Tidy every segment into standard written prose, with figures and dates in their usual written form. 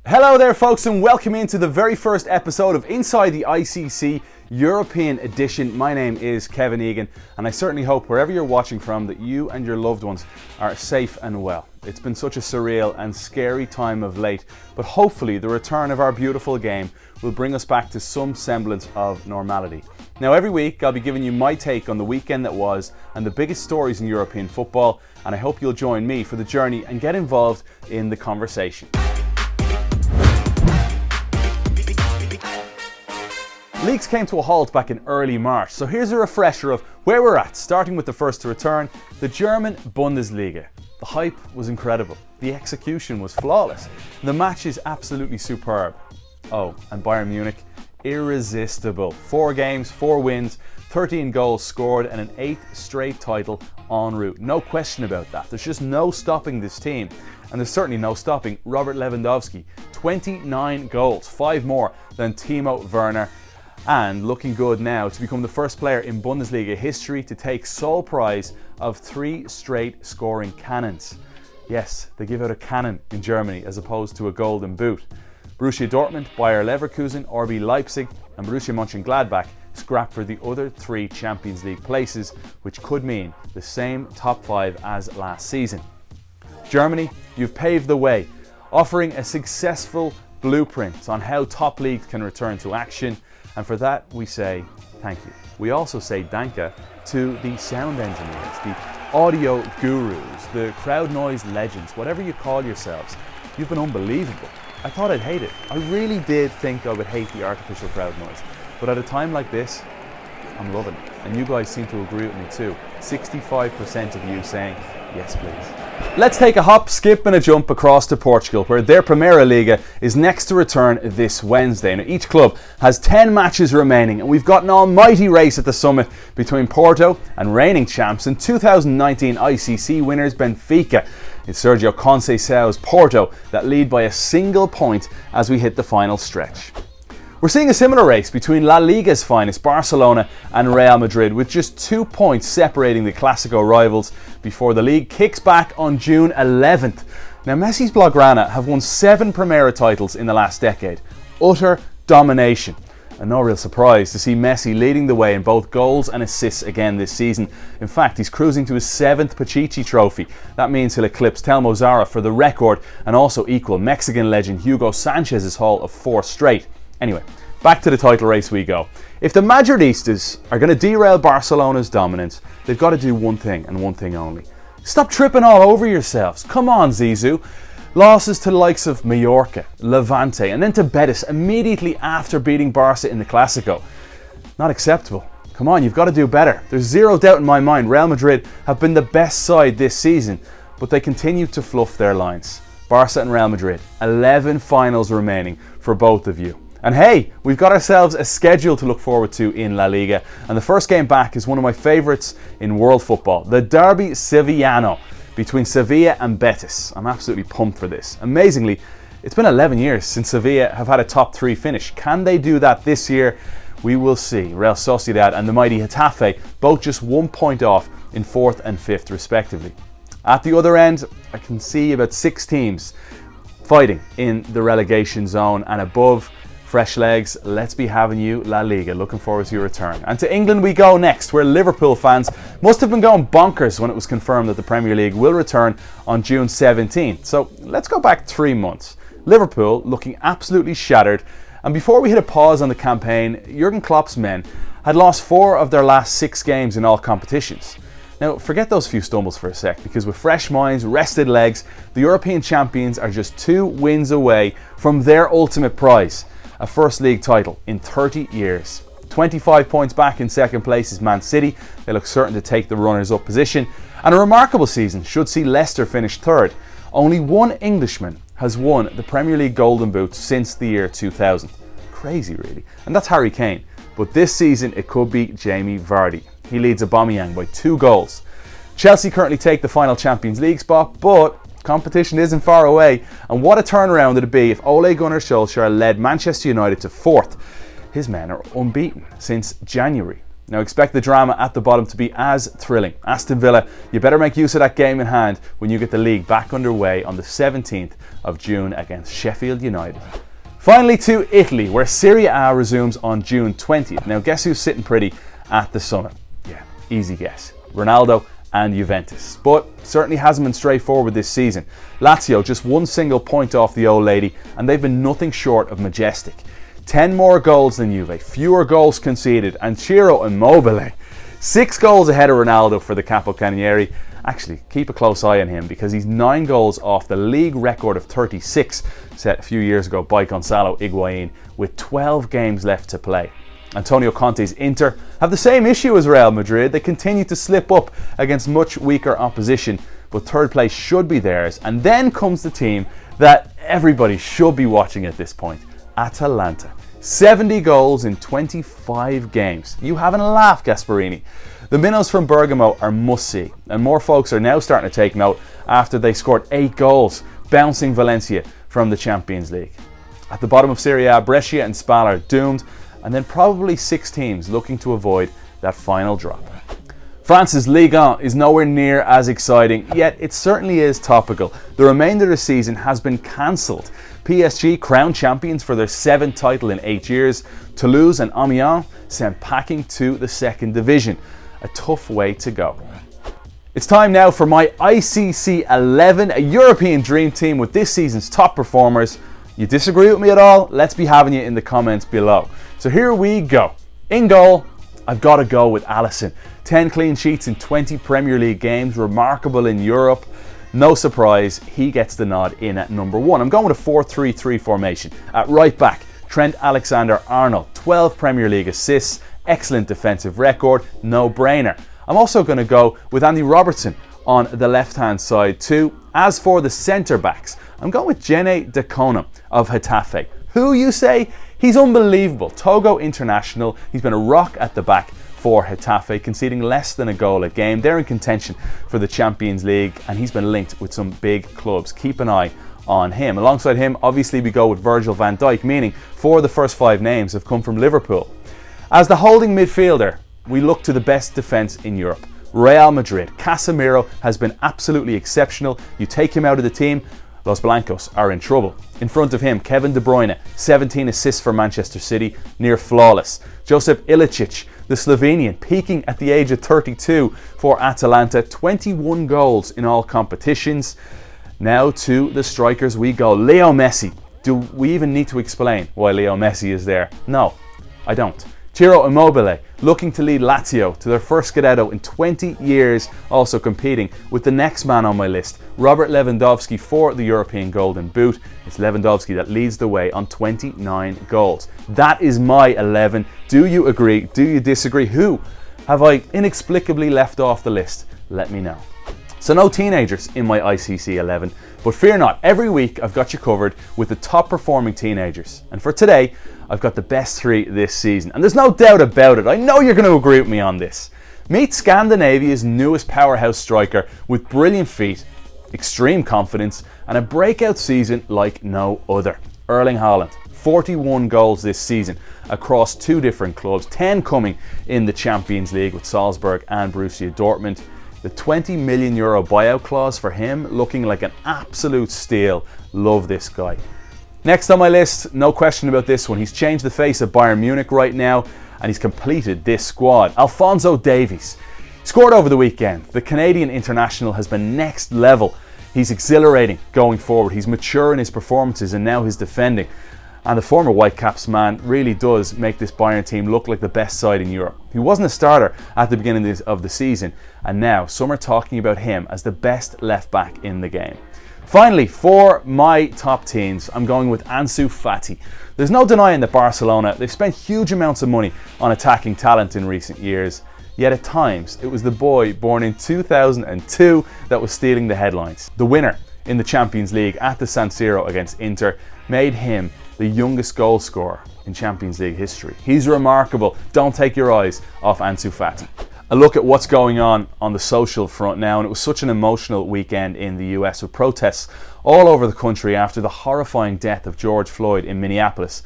Hello there folks, and welcome into the very first episode of Inside the ICC European Edition. My name is Kevin Egan, and I certainly hope wherever you're watching from that you and your loved ones are safe and well. It's been such a surreal and scary time of late, but hopefully the return of our beautiful game will bring us back to some semblance of normality. Now every week I'll be giving you my take on the weekend that was and the biggest stories in European football, and I hope you'll join me for the journey and get involved in the conversation. Leagues came to a halt back in early March, so here's a refresher of where we're at, starting with the first to return, the German Bundesliga. The hype was incredible, the execution was flawless, the match is absolutely superb. Oh, and Bayern Munich, irresistible. 4 games, 4 wins, 13 goals scored and an 8th straight title en route. No question about that. There's just no stopping this team. And there's certainly no stopping Robert Lewandowski. 29 goals, 5 more than Timo Werner. And looking good now to become the first player in Bundesliga history to take sole prize of 3 straight scoring cannons. Yes, they give out a cannon in Germany as opposed to a golden boot. Borussia Dortmund, Bayer Leverkusen, RB Leipzig and Borussia Mönchengladbach scrap for the other 3 Champions League places, which could mean the same top 5 as last season. Germany, you've paved the way, offering a successful blueprint on how top leagues can return to action. And for that, we say thank you. We also say danke to the sound engineers, the audio gurus, the crowd noise legends, whatever you call yourselves. You've been unbelievable. I thought I'd hate it. I really did think I would hate the artificial crowd noise. But at a time like this, I'm loving it. And you guys seem to agree with me too. 65% of you saying, yes please. Let's take a hop, skip and a jump across to Portugal, where their Primeira Liga is next to return this Wednesday. Now, each club has 10 matches remaining, and we've got an almighty race at the summit between Porto and reigning champs and 2019 ICC winners Benfica. It's Sergio Conceição's Porto that lead by a single point as we hit the final stretch. We're seeing a similar race between La Liga's finest, Barcelona and Real Madrid, with just 2 points separating the Clásico rivals before the league kicks back on June 11th. Now, Messi's Blaugrana have won 7 Primeira titles in the last decade. Utter domination. And no real surprise to see Messi leading the way in both goals and assists again this season. In fact, he's cruising to his 7th Pichichi trophy. That means he'll eclipse Telmo Zarra for the record and also equal Mexican legend Hugo Sanchez's haul of 4 straight. Anyway, back to the title race we go. If the Madridistas are going to derail Barcelona's dominance, they've got to do one thing and one thing only. Stop tripping all over yourselves. Come on, Zizou. Losses to the likes of Mallorca, Levante and then to Betis immediately after beating Barca in the Clásico. Not acceptable. Come on, you've got to do better. There's zero doubt in my mind Real Madrid have been the best side this season, but they continue to fluff their lines. Barca and Real Madrid, 11 finals remaining for both of you. And hey, we've got ourselves a schedule to look forward to in La Liga, and the first game back is one of my favourites in world football, the Derby Sevillano between Sevilla and Betis. I'm absolutely pumped for this. Amazingly, it's been 11 years since Sevilla have had a top 3 finish. Can they do that this year? We will see. Real Sociedad and the mighty Getafe both just 1 point off in 4th and 5th respectively. At the other end, I can see about 6 teams fighting in the relegation zone, and above, fresh legs, let's be having you La Liga. Looking forward to your return. And to England we go next, where Liverpool fans must have been going bonkers when it was confirmed that the Premier League will return on June 17th. So let's go back 3 months. Liverpool looking absolutely shattered, and before we hit a pause on the campaign, Jurgen Klopp's men had lost 4 of their last 6 games in all competitions. Now, forget those few stumbles for a sec, because with fresh minds, rested legs, the European champions are just 2 wins away from their ultimate prize, a first league title in 30 years. 25 points back in second place is Man City. They look certain to take the runners-up position. And a remarkable season should see Leicester finish 3rd. Only one Englishman has won the Premier League Golden Boot since the year 2000. Crazy, really. And that's Harry Kane. But this season it could be Jamie Vardy. He leads Aubameyang by 2 goals. Chelsea currently take the final Champions League spot, but competition isn't far away, and what a turnaround it'd be if Ole Gunnar Solskjaer led Manchester United to 4th. His men are unbeaten since January. Now expect the drama at the bottom to be as thrilling. Aston Villa, you better make use of that game in hand when you get the league back underway on the 17th of June against Sheffield United. Finally to Italy, where Serie A resumes on June 20th. Now guess who's sitting pretty at the summit? Yeah, easy guess. Ronaldo and Juventus. But certainly hasn't been straightforward this season. Lazio just one single point off the old lady, and they've been nothing short of majestic. 10 more goals than Juve, fewer goals conceded, and Ciro Immobile 6 goals ahead of Ronaldo for the Capocannonieri. Actually, keep a close eye on him because he's 9 goals off the league record of 36 set a few years ago by Gonzalo Higuain with 12 games left to play. Antonio Conte's Inter have the same issue as Real Madrid. They continue to slip up against much weaker opposition, but third place should be theirs. And then comes the team that everybody should be watching at this point, Atalanta. 70 goals in 25 games. You having a laugh, Gasparini? The minnows from Bergamo are must-see, and more folks are now starting to take note after they scored 8 goals, bouncing Valencia from the Champions League. At the bottom of Serie A, Brescia and Spal are doomed, and then probably 6 teams looking to avoid that final drop. France's Liga is nowhere near as exciting, yet it certainly is topical. The remainder of the season has been cancelled. PSG crowned champions for their 7th title in 8 years. Toulouse and Amiens sent packing to the 2nd division. A tough way to go. It's time now for my ICC 11, a European dream team with this season's top performers. You disagree with me at all? Let's be having you in the comments below. So here we go. In goal, I've got to go with Alisson. 10 clean sheets in 20 Premier League games, remarkable in Europe. No surprise, he gets the nod in at number 1. I'm going with a 4-3-3 formation. At right back, Trent Alexander-Arnold, 12 Premier League assists, excellent defensive record, no brainer. I'm also going to go with Andy Robertson on the left-hand side too. As for the centre backs, I'm going with Gene Decono of Getafe. Who, you say? He's unbelievable. Togo international. He's been a rock at the back for Getafe, conceding less than a goal a game. They're in contention for the Champions League, and he's been linked with some big clubs. Keep an eye on him. Alongside him, obviously we go with Virgil van Dijk, meaning 4 of the first 5 names have come from Liverpool. As the holding midfielder, we look to the best defence in Europe. Real Madrid. Casemiro has been absolutely exceptional. You take him out of the team, Los Blancos are in trouble. In front of him, Kevin De Bruyne, 17 assists for Manchester City, near flawless. Josip Ilicic, the Slovenian, peaking at the age of 32 for Atalanta, 21 goals in all competitions. Now to the strikers we go. Leo Messi. Do we even need to explain why Leo Messi is there? No, I don't. Ciro Immobile, looking to lead Lazio to their first Scudetto in 20 years, also competing with the next man on my list, Robert Lewandowski for the European Golden Boot. It's Lewandowski that leads the way on 29 goals. That is my 11. Do you agree? Do you disagree? Who have I inexplicably left off the list? Let me know. So no teenagers in my ICC 11, but fear not, every week I've got you covered with the top performing teenagers. And for today, I've got the best 3 this season. And there's no doubt about it, I know you're going to agree with me on this. Meet Scandinavia's newest powerhouse striker with brilliant feet, extreme confidence, and a breakout season like no other. Erling Haaland, 41 goals this season across 2 different clubs, 10 coming in the Champions League with Salzburg and Borussia Dortmund. The €20 million buyout clause for him looking like an absolute steal. Love this guy. Next on my list, no question about this one. He's changed the face of Bayern Munich right now, and he's completed this squad. Alphonso Davies scored over the weekend. The Canadian international has been next level. He's exhilarating going forward. He's mature in his performances and now his defending. And the former Whitecaps man really does make this Bayern team look like the best side in Europe. He wasn't a starter at the beginning of the season, and now some are talking about him as the best left back in the game. Finally, for my top teens, I'm going with Ansu Fati. There's no denying that Barcelona, they've spent huge amounts of money on attacking talent in recent years, yet at times it was the boy born in 2002 that was stealing the headlines. The winner in the Champions League at the San Siro against Inter made him the youngest goal scorer in Champions League history. He's remarkable. Don't take your eyes off Ansu Fati. A look at what's going on the social front now, and it was such an emotional weekend in the US with protests all over the country after the horrifying death of George Floyd in Minneapolis.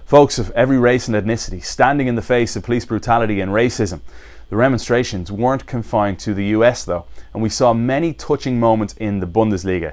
Folks of every race and ethnicity standing in the face of police brutality and racism. The demonstrations weren't confined to the US though, and we saw many touching moments in the Bundesliga.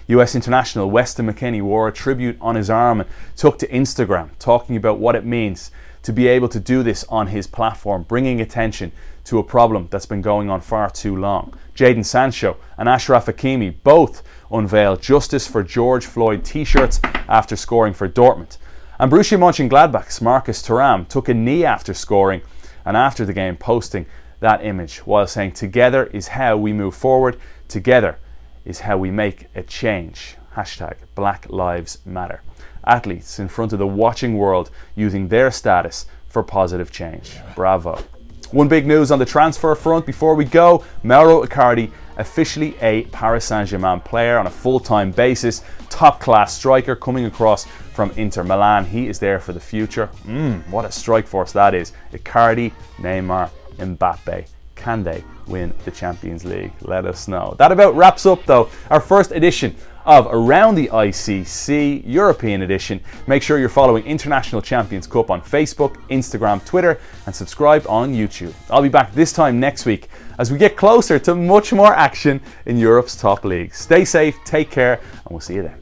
US international Weston McKennie wore a tribute on his arm and took to Instagram, talking about what it means to be able to do this on his platform, bringing attention to a problem that's been going on far too long. Jadon Sancho and Achraf Hakimi both unveiled Justice for George Floyd t-shirts after scoring for Dortmund. And Borussia Mönchengladbach's Marcus Thuram took a knee after scoring and after the game posting that image while saying, "Together is how we move forward, together is how we make a change." Hashtag Black Lives Matter. Athletes in front of the watching world using their status for positive change. Bravo. One big news on the transfer front before we go: Mauro Icardi officially a Paris Saint-Germain player on a full-time basis. Top-class striker coming across from Inter Milan. He is there for the future. What a strike force that is. Icardi, Neymar, Mbappe. Can they win the Champions League? Let us know. That about wraps up though our first edition of Around the ICC European edition. Make sure you're following International Champions Cup on Facebook, Instagram, Twitter, and subscribe on YouTube. I'll be back this time next week as we get closer to much more action in Europe's top leagues. Stay safe, take care, and we'll see you then.